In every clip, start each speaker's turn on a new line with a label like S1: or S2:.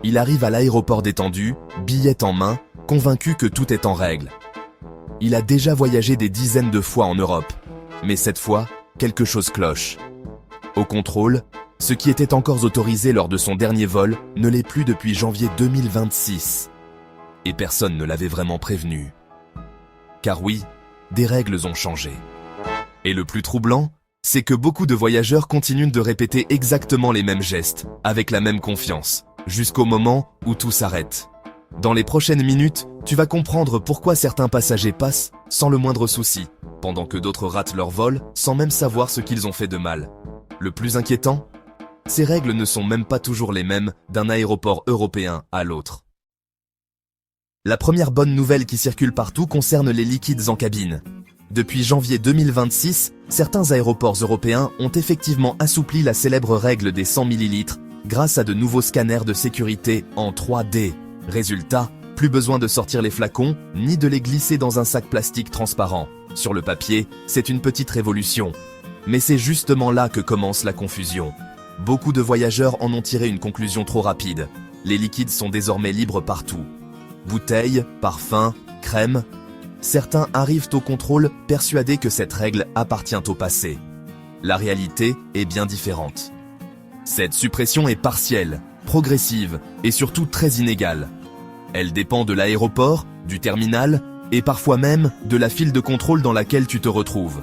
S1: Il arrive à l'aéroport détendu, billet en main, convaincu que tout est en règle. Il a déjà voyagé des dizaines de fois en Europe, mais cette fois, quelque chose cloche. Au contrôle, ce qui était encore autorisé lors de son dernier vol ne l'est plus depuis janvier 2026. Et personne ne l'avait vraiment prévenu. Car oui, des règles ont changé. Et le plus troublant, c'est que beaucoup de voyageurs continuent de répéter exactement les mêmes gestes, avec la même confiance, jusqu'au moment où tout s'arrête. Dans les prochaines minutes, tu vas comprendre pourquoi certains passagers passent sans le moindre souci, pendant que d'autres ratent leur vol sans même savoir ce qu'ils ont fait de mal. Le plus inquiétant, ces règles ne sont même pas toujours les mêmes d'un aéroport européen à l'autre. La première bonne nouvelle qui circule partout concerne les liquides en cabine. Depuis janvier 2026, certains aéroports européens ont effectivement assoupli la célèbre règle des 100 ml grâce à de nouveaux scanners de sécurité en 3D. Résultat, plus besoin de sortir les flacons, ni de les glisser dans un sac plastique transparent. Sur le papier, c'est une petite révolution. Mais c'est justement là que commence la confusion. Beaucoup de voyageurs en ont tiré une conclusion trop rapide. Les liquides sont désormais libres partout. Bouteilles, parfums, crèmes. Certains arrivent au contrôle persuadés que cette règle appartient au passé. La réalité est bien différente. Cette suppression est partielle, progressive et surtout très inégale. Elle dépend de l'aéroport, du terminal et parfois même de la file de contrôle dans laquelle tu te retrouves.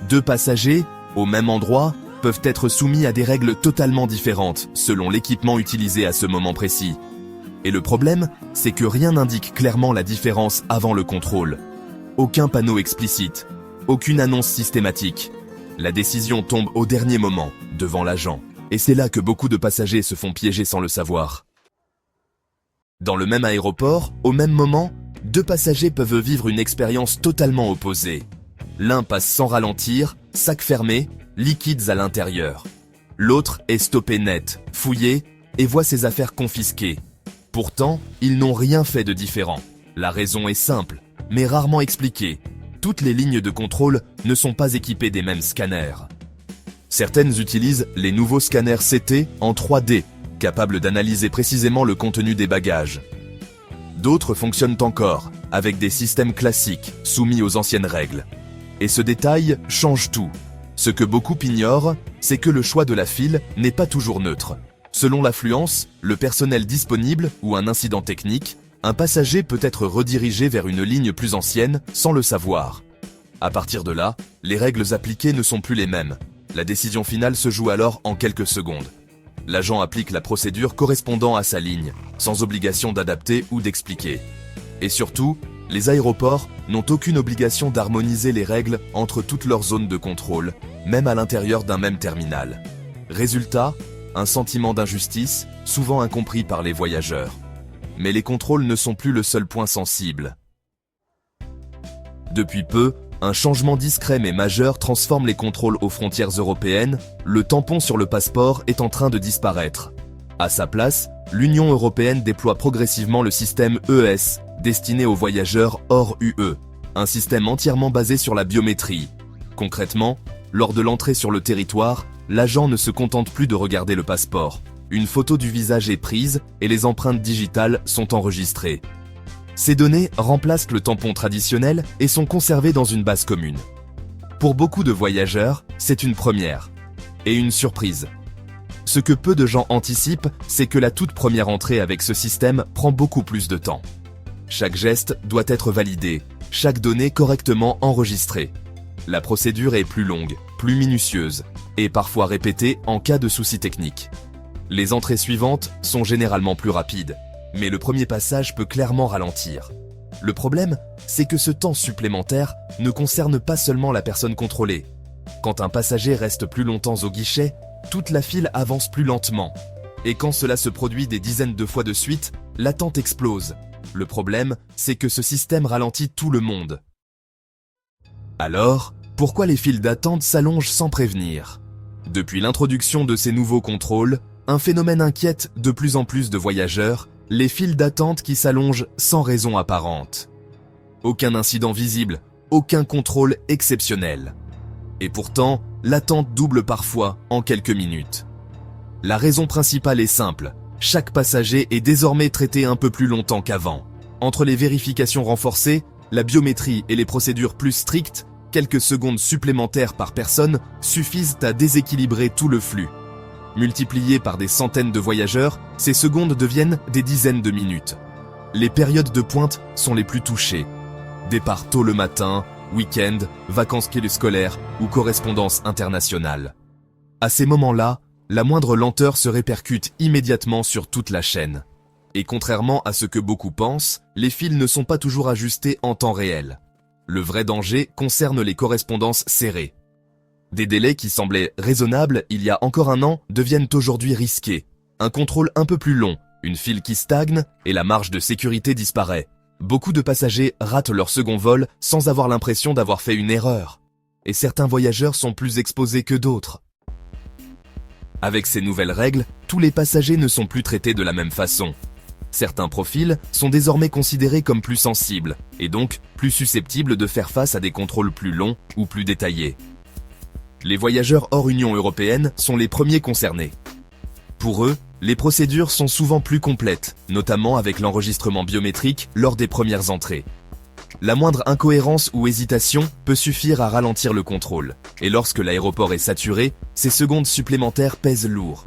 S1: Deux passagers, au même endroit, peuvent être soumis à des règles totalement différentes selon l'équipement utilisé à ce moment précis. Et le problème, c'est que rien n'indique clairement la différence avant le contrôle. Aucun panneau explicite, aucune annonce systématique. La décision tombe au dernier moment, devant l'agent. Et c'est là que beaucoup de passagers se font piéger sans le savoir. Dans le même aéroport, au même moment, deux passagers peuvent vivre une expérience totalement opposée. L'un passe sans ralentir, sac fermé, liquides à l'intérieur. L'autre est stoppé net, fouillé, et voit ses affaires confisquées. Pourtant, ils n'ont rien fait de différent. La raison est simple, mais rarement expliquée. Toutes les lignes de contrôle ne sont pas équipées des mêmes scanners. Certaines utilisent les nouveaux scanners CT en 3D, capables d'analyser précisément le contenu des bagages. D'autres fonctionnent encore, avec des systèmes classiques, soumis aux anciennes règles. Et ce détail change tout. Ce que beaucoup ignorent, c'est que le choix de la file n'est pas toujours neutre. Selon l'affluence, le personnel disponible ou un incident technique, un passager peut être redirigé vers une ligne plus ancienne sans le savoir. À partir de là, les règles appliquées ne sont plus les mêmes. La décision finale se joue alors en quelques secondes. L'agent applique la procédure correspondant à sa ligne, sans obligation d'adapter ou d'expliquer. Et surtout, les aéroports n'ont aucune obligation d'harmoniser les règles entre toutes leurs zones de contrôle, même à l'intérieur d'un même terminal. Résultat, un sentiment d'injustice, souvent incompris par les voyageurs. Mais les contrôles ne sont plus le seul point sensible. Depuis peu, un changement discret mais majeur transforme les contrôles aux frontières européennes, le tampon sur le passeport est en train de disparaître. À sa place, l'Union européenne déploie progressivement le système ES, destiné aux voyageurs hors UE, un système entièrement basé sur la biométrie. Concrètement, lors de l'entrée sur le territoire, l'agent ne se contente plus de regarder le passeport. Une photo du visage est prise et les empreintes digitales sont enregistrées. Ces données remplacent le tampon traditionnel et sont conservées dans une base commune. Pour beaucoup de voyageurs, c'est une première et une surprise. Ce que peu de gens anticipent, c'est que la toute première entrée avec ce système prend beaucoup plus de temps. Chaque geste doit être validé, chaque donnée correctement enregistrée. La procédure est plus longue, plus minutieuse, et parfois répétée en cas de soucis techniques. Les entrées suivantes sont généralement plus rapides, mais le premier passage peut clairement ralentir. Le problème, c'est que ce temps supplémentaire ne concerne pas seulement la personne contrôlée. Quand un passager reste plus longtemps au guichet, toute la file avance plus lentement. Et quand cela se produit des dizaines de fois de suite, l'attente explose. Le problème, c'est que ce système ralentit tout le monde. Alors, pourquoi les files d'attente s'allongent sans prévenir ? Depuis l'introduction de ces nouveaux contrôles, un phénomène inquiète de plus en plus de voyageurs, les files d'attente qui s'allongent sans raison apparente. Aucun incident visible, aucun contrôle exceptionnel. Et pourtant, l'attente double parfois en quelques minutes. La raison principale est simple, chaque passager est désormais traité un peu plus longtemps qu'avant. Entre les vérifications renforcées, la biométrie et les procédures plus strictes, quelques secondes supplémentaires par personne suffisent à déséquilibrer tout le flux. Multipliées par des centaines de voyageurs, ces secondes deviennent des dizaines de minutes. Les périodes de pointe sont les plus touchées. Départ tôt le matin, week-end, vacances scolaires ou correspondance internationale. À ces moments-là, la moindre lenteur se répercute immédiatement sur toute la chaîne. Et contrairement à ce que beaucoup pensent, les fils ne sont pas toujours ajustés en temps réel. Le vrai danger concerne les correspondances serrées. Des délais qui semblaient raisonnables il y a encore un an deviennent aujourd'hui risqués. Un contrôle un peu plus long, une file qui stagne et la marge de sécurité disparaît. Beaucoup de passagers ratent leur second vol sans avoir l'impression d'avoir fait une erreur. Et certains voyageurs sont plus exposés que d'autres. Avec ces nouvelles règles, tous les passagers ne sont plus traités de la même façon. Certains profils sont désormais considérés comme plus sensibles, et donc plus susceptibles de faire face à des contrôles plus longs ou plus détaillés. Les voyageurs hors Union européenne sont les premiers concernés. Pour eux, les procédures sont souvent plus complètes, notamment avec l'enregistrement biométrique lors des premières entrées. La moindre incohérence ou hésitation peut suffire à ralentir le contrôle, et lorsque l'aéroport est saturé, ces secondes supplémentaires pèsent lourd.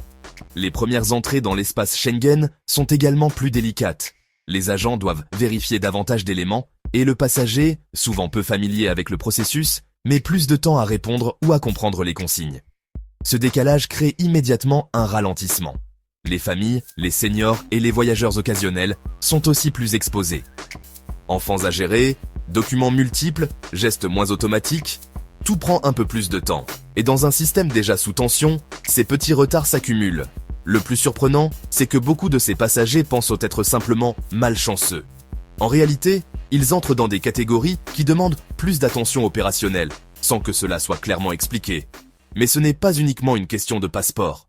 S1: Les premières entrées dans l'espace Schengen sont également plus délicates. Les agents doivent vérifier davantage d'éléments, et le passager, souvent peu familier avec le processus, met plus de temps à répondre ou à comprendre les consignes. Ce décalage crée immédiatement un ralentissement. Les familles, les seniors et les voyageurs occasionnels sont aussi plus exposés. Enfants à gérer, documents multiples, gestes moins automatiques, tout prend un peu plus de temps. Et dans un système déjà sous tension, ces petits retards s'accumulent. Le plus surprenant, c'est que beaucoup de ces passagers pensent être simplement malchanceux. En réalité, ils entrent dans des catégories qui demandent plus d'attention opérationnelle, sans que cela soit clairement expliqué. Mais ce n'est pas uniquement une question de passeport.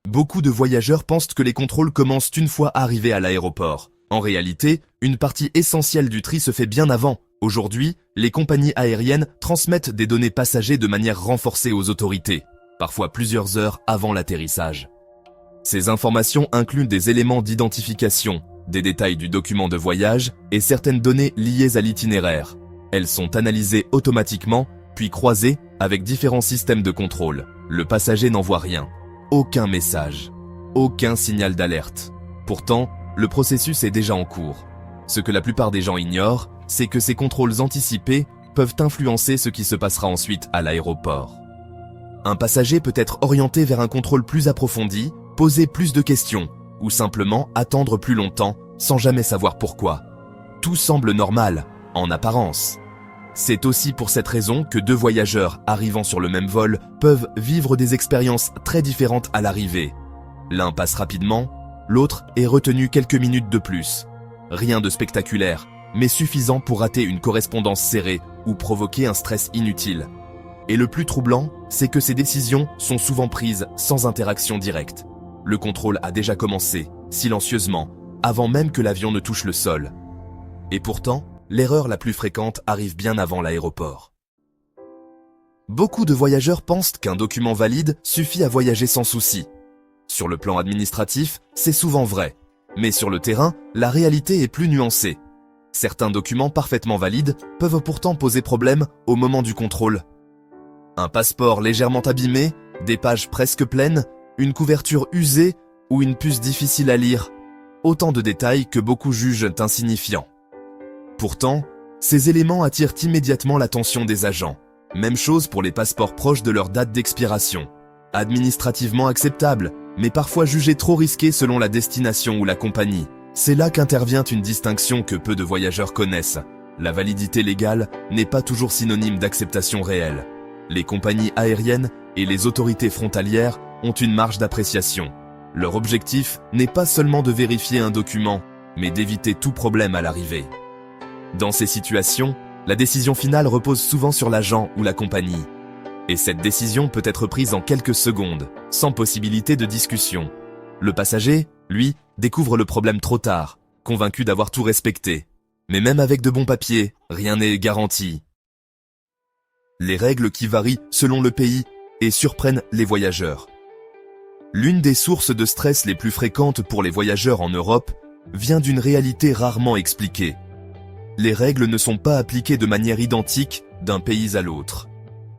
S1: Beaucoup de voyageurs pensent que les contrôles commencent une fois arrivés à l'aéroport. En réalité, une partie essentielle du tri se fait bien avant. Aujourd'hui, les compagnies aériennes transmettent des données passagers de manière renforcée aux autorités, parfois plusieurs heures avant l'atterrissage. Ces informations incluent des éléments d'identification, des détails du document de voyage et certaines données liées à l'itinéraire. Elles sont analysées automatiquement, puis croisées avec différents systèmes de contrôle. Le passager n'envoie rien, aucun message, aucun signal d'alerte. Pourtant, le processus est déjà en cours. Ce que la plupart des gens ignorent, c'est que ces contrôles anticipés peuvent influencer ce qui se passera ensuite à l'aéroport. Un passager peut être orienté vers un contrôle plus approfondi, poser plus de questions, ou simplement attendre plus longtemps sans jamais savoir pourquoi. Tout semble normal, en apparence. C'est aussi pour cette raison que deux voyageurs arrivant sur le même vol peuvent vivre des expériences très différentes à l'arrivée. L'un passe rapidement, l'autre est retenu quelques minutes de plus. Rien de spectaculaire, mais suffisant pour rater une correspondance serrée ou provoquer un stress inutile. Et le plus troublant, c'est que ces décisions sont souvent prises sans interaction directe. Le contrôle a déjà commencé, silencieusement, avant même que l'avion ne touche le sol. Et pourtant, l'erreur la plus fréquente arrive bien avant l'aéroport. Beaucoup de voyageurs pensent qu'un document valide suffit à voyager sans souci. Sur le plan administratif, c'est souvent vrai. Mais sur le terrain, la réalité est plus nuancée. Certains documents parfaitement valides peuvent pourtant poser problème au moment du contrôle. Un passeport légèrement abîmé, des pages presque pleines, une couverture usée ou une puce difficile à lire. Autant de détails que beaucoup jugent insignifiants. Pourtant, ces éléments attirent immédiatement l'attention des agents. Même chose pour les passeports proches de leur date d'expiration. Administrativement acceptables, mais parfois jugés trop risqués selon la destination ou la compagnie. C'est là qu'intervient une distinction que peu de voyageurs connaissent. La validité légale n'est pas toujours synonyme d'acceptation réelle. Les compagnies aériennes et les autorités frontalières ont une marge d'appréciation. Leur objectif n'est pas seulement de vérifier un document, mais d'éviter tout problème à l'arrivée. Dans ces situations, la décision finale repose souvent sur l'agent ou la compagnie. Et cette décision peut être prise en quelques secondes, sans possibilité de discussion. Le passager, lui, découvre le problème trop tard, convaincu d'avoir tout respecté. Mais même avec de bons papiers, rien n'est garanti. Les règles qui varient selon le pays et surprennent les voyageurs. L'une des sources de stress les plus fréquentes pour les voyageurs en Europe vient d'une réalité rarement expliquée. Les règles ne sont pas appliquées de manière identique d'un pays à l'autre.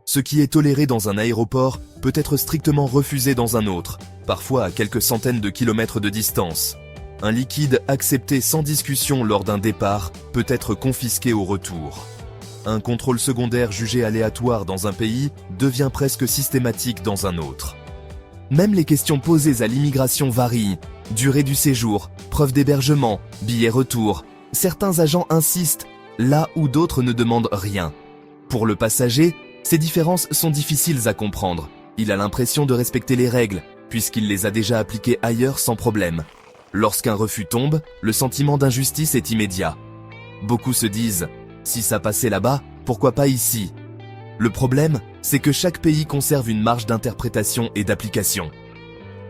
S1: Ce qui est toléré dans un aéroport peut être strictement refusé dans un autre, parfois à quelques centaines de kilomètres de distance. Un liquide accepté sans discussion lors d'un départ peut être confisqué au retour. Un contrôle secondaire jugé aléatoire dans un pays devient presque systématique dans un autre. Même les questions posées à l'immigration varient. Durée du séjour, preuve d'hébergement, billet retour. Certains agents insistent, là où d'autres ne demandent rien. Pour le passager, ces différences sont difficiles à comprendre. Il a l'impression de respecter les règles, puisqu'il les a déjà appliquées ailleurs sans problème. Lorsqu'un refus tombe, le sentiment d'injustice est immédiat. Beaucoup se disent, si ça passait là-bas, pourquoi pas ici ? Le problème, c'est que chaque pays conserve une marge d'interprétation et d'application.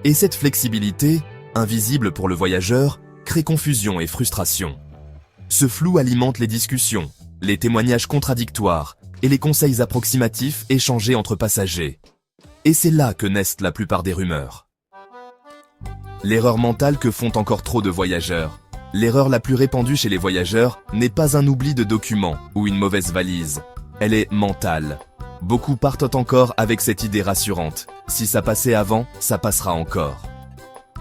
S1: Et cette flexibilité, invisible pour le voyageur, crée confusion et frustration. Ce flou alimente les discussions, les témoignages contradictoires et les conseils approximatifs échangés entre passagers. Et c'est là que naissent la plupart des rumeurs. L'erreur mentale que font encore trop de voyageurs. L'erreur la plus répandue chez les voyageurs n'est pas un oubli de documents ou une mauvaise valise. Elle est mentale. Beaucoup partent encore avec cette idée rassurante. Si ça passait avant, ça passera encore.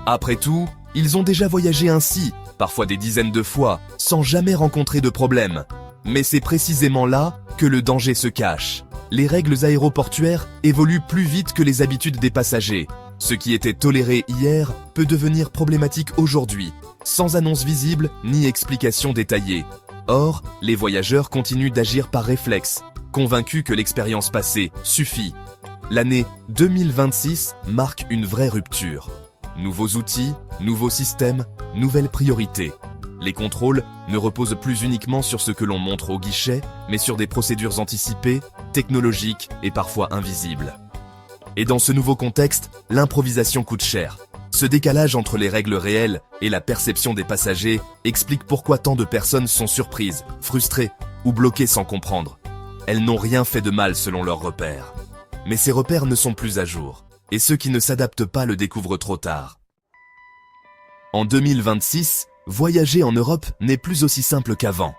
S1: Après tout, ils ont déjà voyagé ainsi, parfois des dizaines de fois, sans jamais rencontrer de problème. Mais c'est précisément là que le danger se cache. Les règles aéroportuaires évoluent plus vite que les habitudes des passagers. Ce qui était toléré hier peut devenir problématique aujourd'hui, sans annonce visible ni explication détaillée. Or, les voyageurs continuent d'agir par réflexe, convaincus que l'expérience passée suffit. L'année 2026 marque une vraie rupture. Nouveaux outils, nouveaux systèmes, nouvelles priorités. Les contrôles ne reposent plus uniquement sur ce que l'on montre au guichet, mais sur des procédures anticipées, technologiques et parfois invisibles. Et dans ce nouveau contexte, l'improvisation coûte cher. Ce décalage entre les règles réelles et la perception des passagers explique pourquoi tant de personnes sont surprises, frustrées ou bloquées sans comprendre. Elles n'ont rien fait de mal selon leurs repères. Mais ces repères ne sont plus à jour, et ceux qui ne s'adaptent pas le découvrent trop tard. En 2026, voyager en Europe n'est plus aussi simple qu'avant.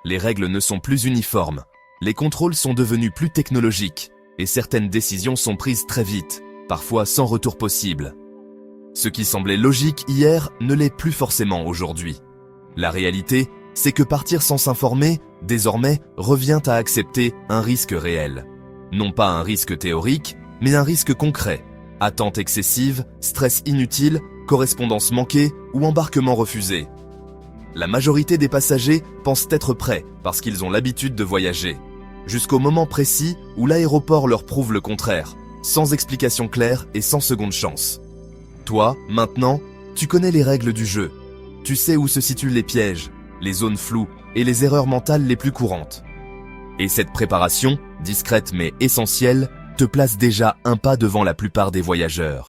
S1: Les règles ne sont plus uniformes, les contrôles sont devenus plus technologiques, et certaines décisions sont prises très vite, parfois sans retour possible. Ce qui semblait logique hier ne l'est plus forcément aujourd'hui. La réalité, c'est que partir sans s'informer, désormais, revient à accepter un risque réel. Non pas un risque théorique, mais un risque concret. Attente excessive, stress inutile, correspondance manquée ou embarquement refusé. La majorité des passagers pensent être prêts parce qu'ils ont l'habitude de voyager. Jusqu'au moment précis où l'aéroport leur prouve le contraire, sans explication claire et sans seconde chance. Toi, maintenant, tu connais les règles du jeu. Tu sais où se situent les pièges, les zones floues et les erreurs mentales les plus courantes. Et cette préparation, discrète mais essentielle, te place déjà un pas devant la plupart des voyageurs.